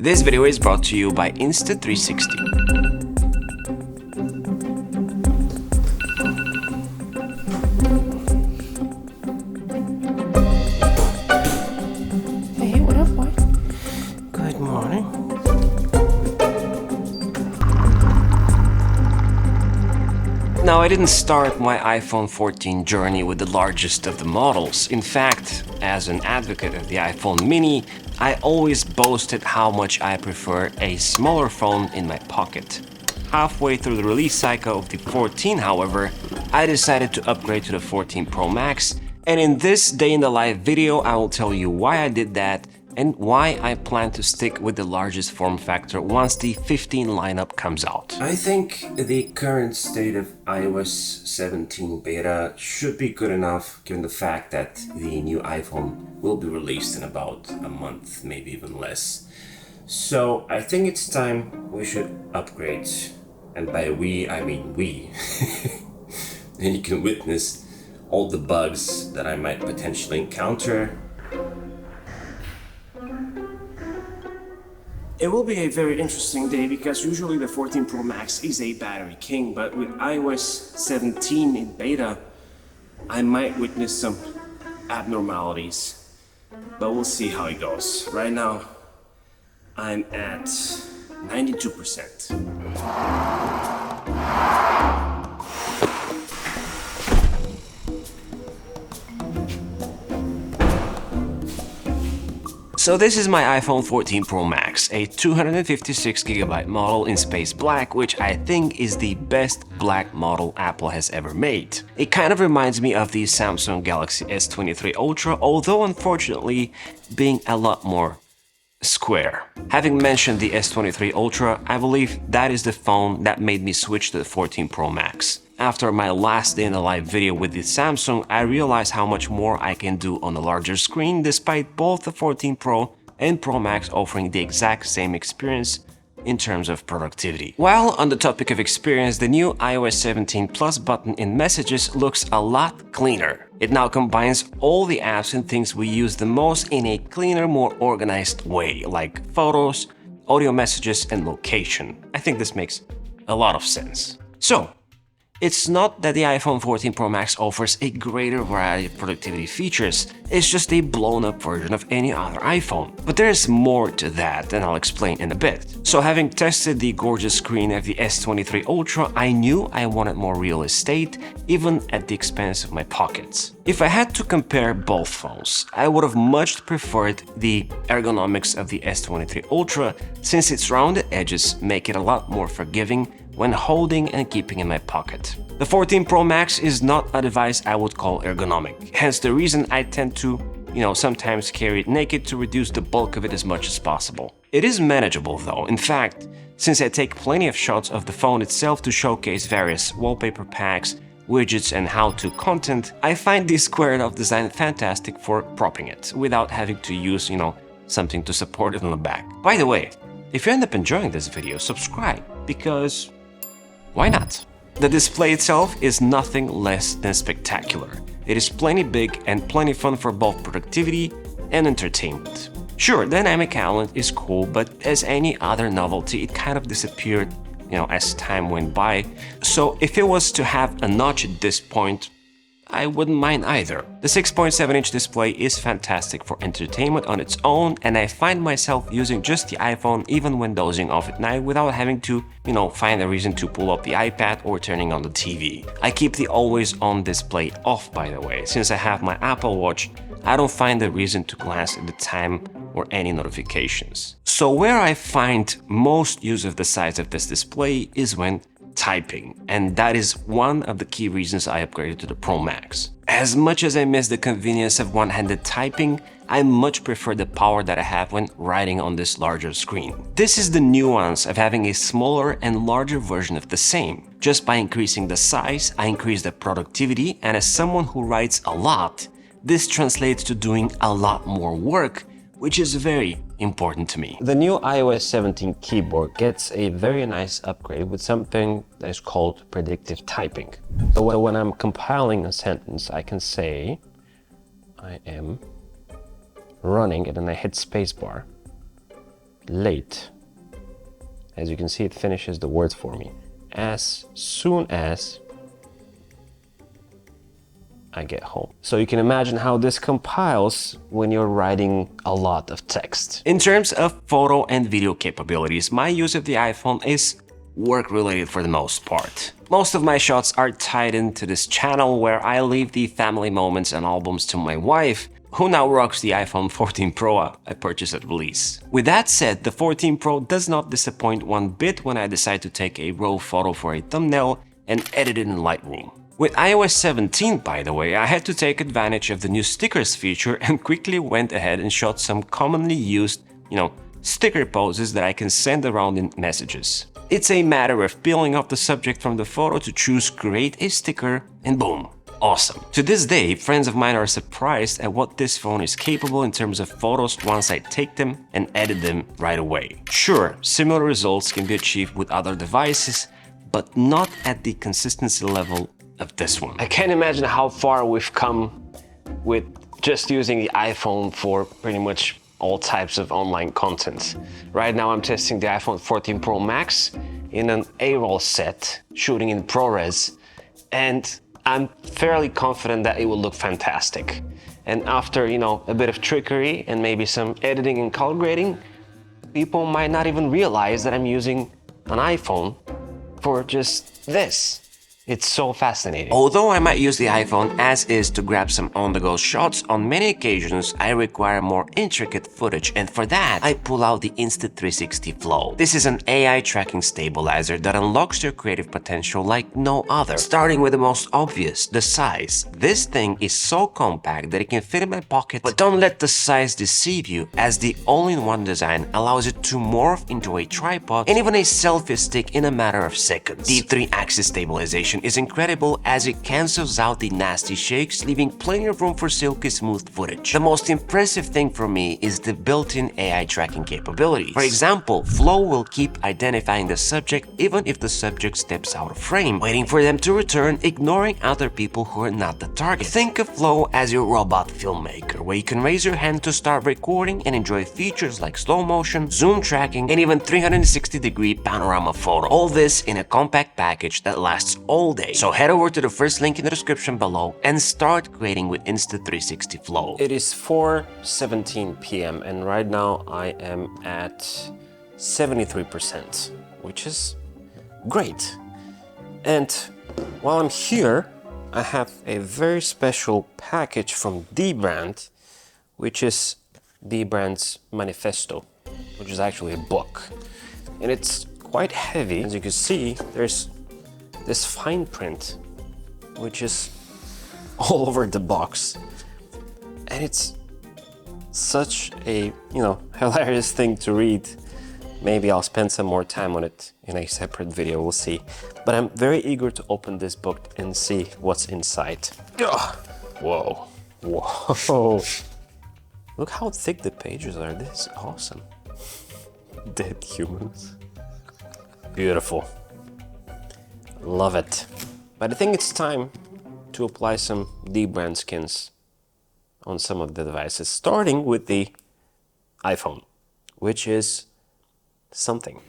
This video is brought to you by Insta360. Hey, what up, boy? Good morning. Now, I didn't start my iPhone 14 journey with the largest of the models. In fact, as an advocate of the iPhone mini, I always boasted how much I prefer a smaller phone in my pocket. Halfway through the release cycle of the 14, however, I decided to upgrade to the 14 Pro Max, and in this day in the life video, I will tell you why I did that and why I plan to stick with the largest form factor once the 15 lineup comes out. I think the current state of iOS 17 beta should be good enough given the fact that the new iPhone will be released in about a month, maybe even less. So I think it's time we should upgrade, and by we I mean we. And you can witness all the bugs that I might potentially encounter. It will be a very interesting day because usually the 14 Pro Max is a battery king, but with iOS 17 in beta, I might witness some abnormalities. But we'll see how it goes. Right now, I'm at 92%. So this is my iPhone 14 Pro Max, a 256GB model in space black, which I think is the best black model Apple has ever made. It kind of reminds me of the Samsung Galaxy S23 Ultra, although unfortunately being a lot more square. Having mentioned the S23 Ultra, I believe that is the phone that made me switch to the 14 Pro Max. After my last day in the live video with the Samsung, I realized how much more I can do on a larger screen despite both the 14 Pro and Pro Max offering the exact same experience in terms of productivity. While on the topic of experience, the new iOS 17 Plus button in Messages looks a lot cleaner. It now combines all the apps and things we use the most in a cleaner, more organized way, like photos, audio messages, and location. I think this makes a lot of sense. So, it's not that the iPhone 14 Pro Max offers a greater variety of productivity features, it's just a blown-up version of any other iPhone. But there is more to that, and I'll explain in a bit. So having tested the gorgeous screen of the S23 Ultra, I knew I wanted more real estate, even at the expense of my pockets. If I had to compare both phones, I would have much preferred the ergonomics of the S23 Ultra, since its rounded edges make it a lot more forgiving when holding and keeping in my pocket. The 14 Pro Max is not a device I would call ergonomic, hence the reason I tend to, sometimes carry it naked to reduce the bulk of it as much as possible. It is manageable though. In fact, since I take plenty of shots of the phone itself to showcase various wallpaper packs, widgets, and how-to content, I find this squared-off design fantastic for propping it, without having to use, something to support it on the back. By the way, if you end up enjoying this video, subscribe, because why not? The display itself is nothing less than spectacular. It is plenty big and plenty fun for both productivity and entertainment. Sure, dynamic island is cool, but as any other novelty, it kind of disappeared, as time went by. So if it was to have a notch at this point, I wouldn't mind either. The 6.7-inch display is fantastic for entertainment on its own, and I find myself using just the iPhone even when dozing off at night without having to, find a reason to pull up the iPad or turning on the TV. I keep the always-on display off, by the way. Since I have my Apple Watch, I don't find a reason to glance at the time or any notifications. So where I find most use of the size of this display is when typing, and that is one of the key reasons I upgraded to the Pro Max. As much as I miss the convenience of one-handed typing, I much prefer the power that I have when writing on this larger screen. This is the nuance of having a smaller and larger version of the same. Just by increasing the size, I increase the productivity, and as someone who writes a lot, this translates to doing a lot more work, which is very important to me. The new iOS 17 keyboard gets a very nice upgrade with something that is called Predictive Typing. So when I'm compiling a sentence, I can say, I am running, and then I hit spacebar. late. As you can see, it finishes the words for me. As soon as I get home. So you can imagine how this compiles when you're writing a lot of text. In terms of photo and video capabilities, my use of the iPhone is work-related for the most part. Most of my shots are tied into this channel where I leave the family moments and albums to my wife, who now rocks the iPhone 14 Pro I purchased at release. With that said, the 14 Pro does not disappoint one bit when I decide to take a raw photo for a thumbnail and edit it in Lightroom. With iOS 17, by the way, I had to take advantage of the new stickers feature and quickly went ahead and shot some commonly used, sticker poses that I can send around in messages. It's a matter of peeling off the subject from the photo to choose create a sticker and boom, awesome. To this day, friends of mine are surprised at what this phone is capable in terms of photos once I take them and edit them right away. Sure, similar results can be achieved with other devices, but not at the consistency level of this one. I can't imagine how far we've come with just using the iPhone for pretty much all types of online content. Right now I'm testing the iPhone 14 Pro Max in an A-roll set, shooting in ProRes, and I'm fairly confident that it will look fantastic. And after, a bit of trickery and maybe some editing and color grading, people might not even realize that I'm using an iPhone for just this. It's so fascinating. Although I might use the iPhone as is to grab some on-the-go shots, on many occasions I require more intricate footage, and for that I pull out the Insta360 Flow. This is an AI tracking stabilizer that unlocks your creative potential like no other. Starting with the most obvious, the size. This thing is so compact that it can fit in my pocket, but don't let the size deceive you, as the all-in-one design allows it to morph into a tripod and even a selfie stick in a matter of seconds. The 3-axis stabilization is incredible as it cancels out the nasty shakes, leaving plenty of room for silky smooth footage. The most impressive thing for me is the built-in AI tracking capabilities. For example, Flow will keep identifying the subject even if the subject steps out of frame, waiting for them to return, ignoring other people who are not the target. Think of Flow as your robot filmmaker, where you can raise your hand to start recording and enjoy features like slow motion, zoom tracking, and even 360-degree panorama photo. All this in a compact package that lasts all day. So head over to the first link in the description below and start creating with Insta360 Flow. It is 4:17 p.m. and right now I am at 73%, which is great. And while I'm here, I have a very special package from dbrand, which is dbrand's manifesto, which is actually a book. And it's quite heavy. As you can see, there's this fine print, which is all over the box. And it's such a, hilarious thing to read. Maybe I'll spend some more time on it in a separate video, we'll see. But I'm very eager to open this book and see what's inside. Ugh. Whoa, whoa. Look how thick the pages are, this is awesome. Dead humans. Beautiful. Love it. But I think it's time to apply some dbrand skins on some of the devices, starting with the iPhone, which is something.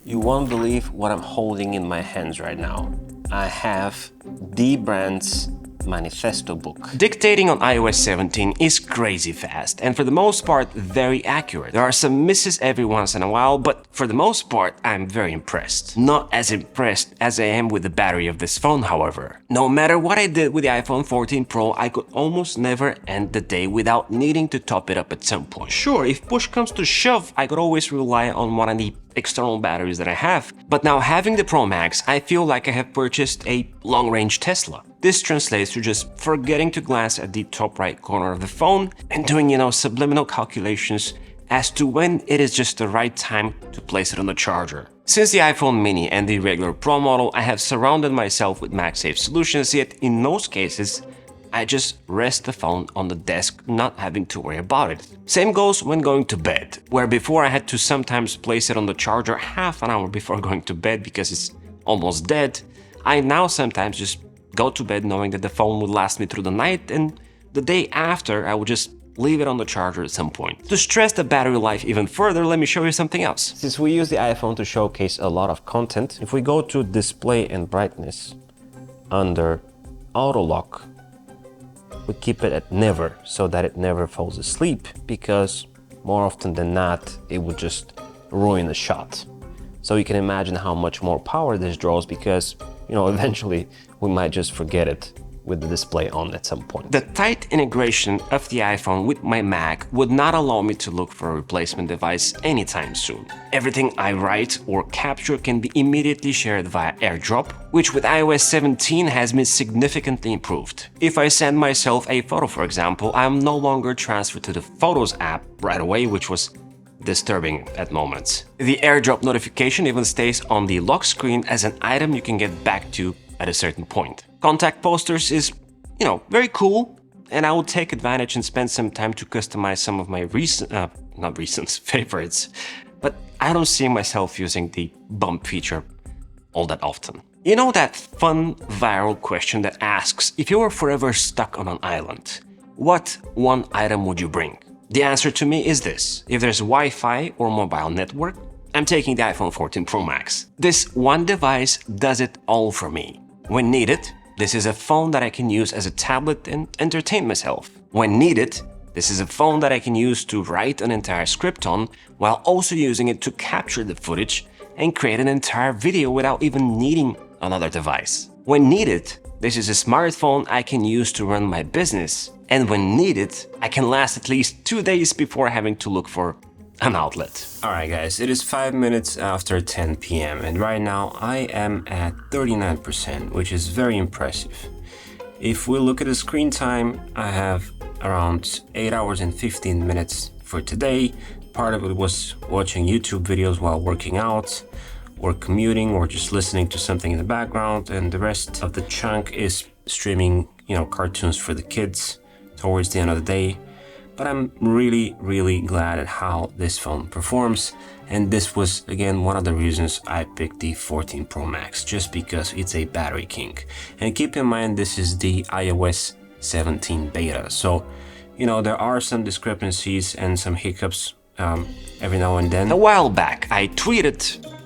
You won't believe what I'm holding in my hands right now. I have dbrand's manifesto book. Dictating on iOS 17 is crazy fast and for the most part very accurate. There are some misses every once in a while, but for the most part I'm very impressed. Not as impressed as I am with the battery of this phone, however. No matter what I did with the iPhone 14 Pro, I could almost never end the day without needing to top it up at some point. Sure, if push comes to shove, I could always rely on one of the external batteries that I have, but now having the Pro Max, I feel like I have purchased a long-range Tesla. This translates to just forgetting to glance at the top right corner of the phone and doing, subliminal calculations as to when it is just the right time to place it on the charger. Since the iPhone mini and the regular Pro model, I have surrounded myself with MagSafe solutions, yet in most cases, I just rest the phone on the desk, not having to worry about it. Same goes when going to bed, where before I had to sometimes place it on the charger half an hour before going to bed because it's almost dead. I now sometimes just go to bed knowing that the phone will last me through the night, and the day after I will just leave it on the charger at some point. To stress the battery life even further, let me show you something else. Since we use the iPhone to showcase a lot of content, if we go to display and brightness under auto lock, we keep it at never so that it never falls asleep, because more often than not it would just ruin the shot. So you can imagine how much more power this draws, because eventually we might just forget it with the display on at some point. The tight integration of the iPhone with my Mac would not allow me to look for a replacement device anytime soon. Everything I write or capture can be immediately shared via AirDrop, which with iOS 17 has been significantly improved. If I send myself a photo, for example, I'm no longer transferred to the Photos app right away, which was disturbing at moments. The AirDrop notification even stays on the lock screen as an item you can get back to at a certain point. Contact posters is, very cool, and I will take advantage and spend some time to customize some of my favorites, but I don't see myself using the bump feature all that often. You know that fun viral question that asks, if you were forever stuck on an island, what one item would you bring? The answer to me is this: if there's Wi-Fi or mobile network, I'm taking the iPhone 14 Pro Max. This one device does it all for me. When needed, this is a phone that I can use as a tablet and entertain myself. When needed, this is a phone that I can use to write an entire script on, while also using it to capture the footage and create an entire video without even needing another device. When needed, this is a smartphone I can use to run my business. And when needed, I can last at least 2 days before having to look for an outlet. Alright guys, it is 5 minutes after 10 p.m. and right now I am at 39%, which is very impressive. If we look at the screen time, I have around 8 hours and 15 minutes for today. Part of it was watching YouTube videos while working out, or commuting, or just listening to something in the background, and the rest of the chunk is streaming, cartoons for the kids towards the end of the day. But I'm really glad at how this phone performs, and this was again one of the reasons I picked the 14 Pro Max, just because it's a battery king. And keep in mind, this is the iOS 17 beta, so there are some discrepancies and some hiccups every now and then. A while back I tweeted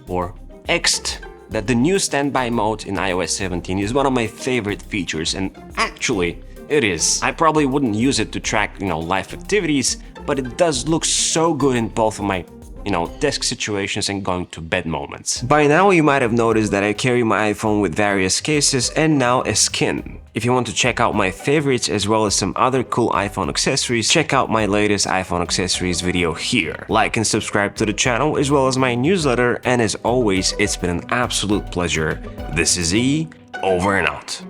or X'd that the new standby mode in iOS 17 is one of my favorite features, and actually it is. I probably wouldn't use it to track, life activities, but it does look so good in both of my, desk situations and going to bed moments. By now you might have noticed that I carry my iPhone with various cases and now a skin. If you want to check out my favorites as well as some other cool iPhone accessories, check out my latest iPhone accessories video here. Like and subscribe to the channel as well as my newsletter, and as always, it's been an absolute pleasure. This is E, over and out.